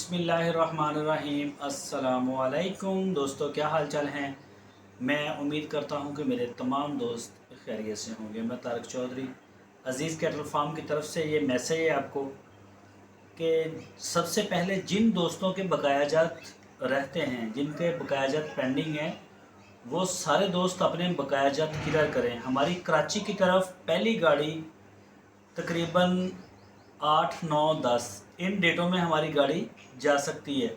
बिस्मिल्लाहिर्रहमानिर्रहीम। अस्सलामुअलैकुम दोस्तों, क्या हाल चाल हैं। मैं उम्मीद करता हूं कि मेरे तमाम दोस्त खैरियत से होंगे। मैं तारक चौधरी अज़ीज़ कैटल फार्म की तरफ से ये मैसेज है आपको कि सबसे पहले जिन दोस्तों के बकायाजात रहते हैं, जिनके बकायाजात पेंडिंग हैं, वो सारे दोस्त अपने बकायाजात क्लियर करें। हमारी कराची की तरफ पहली गाड़ी तकरीबन 8, 9, 10 इन डेटों में हमारी गाड़ी जा सकती है।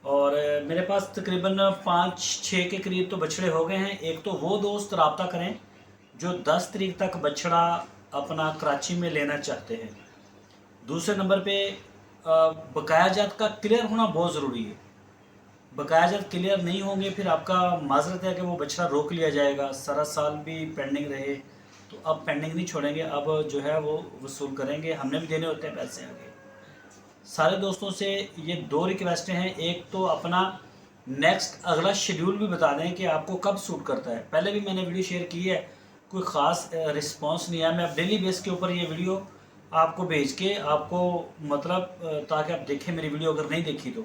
और मेरे पास तकरीबन 5-6 के करीब तो बछड़े हो गए हैं। एक तो वो दोस्त रब्ता करें जो 10 तारीख तक बछड़ा अपना कराची में लेना चाहते हैं। दूसरे नंबर पे बकायाजात का क्लियर होना बहुत ज़रूरी है। बकायाजात क्लियर नहीं होंगे फिर आपका माजरत है कि वो बछड़ा रोक लिया जाएगा, सारा साल भी पेंडिंग रहे। तो अब पेंडिंग नहीं छोड़ेंगे, अब जो है वो वसूल करेंगे। हमने भी देने होते हैं पैसे आगे। सारे दोस्तों से ये 2 रिक्वेस्टें हैं। एक तो अपना नेक्स्ट अगला शेड्यूल भी बता दें कि आपको कब सूट करता है। पहले भी मैंने वीडियो शेयर की है, कोई ख़ास रिस्पांस नहीं आया। मैं अब डेली बेस के ऊपर ये वीडियो आपको भेज के आपको मतलब ताकि आप देखें मेरी वीडियो, अगर नहीं देखी तो।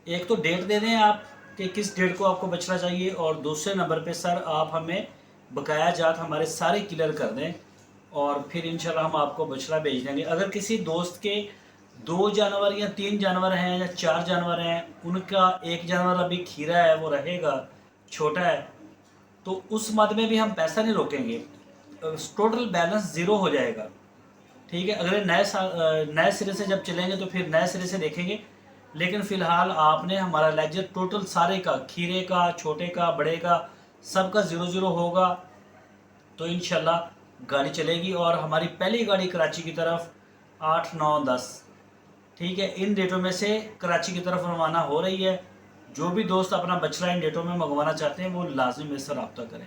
एक तो डेट दे दें आप कि किस डेट को आपको बछड़ा चाहिए, और दूसरे नंबर पे सर आप हमें बकाया जात हमारे सारे क्लियर कर दें और फिर इंशाल्लाह हम आपको बछड़ा भेज देंगे। अगर किसी दोस्त के 2 जानवर या 3 जानवर हैं या 4 जानवर हैं, उनका एक जानवर अभी खीरा है, वो रहेगा, छोटा है, तो उस मद में भी हम पैसा नहीं रोकेंगे। टोटल बैलेंस ज़ीरो हो जाएगा। ठीक है, अगले नए सिरे से जब चलेंगे तो फिर नए सिरे से देखेंगे। लेकिन फ़िलहाल आपने हमारा लेजर टोटल सारे का, खीरे का, छोटे का, बड़े का, सब का 0-0 होगा तो इंशाल्लाह गाड़ी चलेगी। और हमारी पहली गाड़ी कराची की तरफ 8, 9, 10 ठीक है, इन डेटों में से कराची की तरफ रवाना हो रही है। जो भी दोस्त अपना बछड़ा इन डेटों में मंगवाना चाहते हैं वो लाजमी मेरे से रब्ता करें।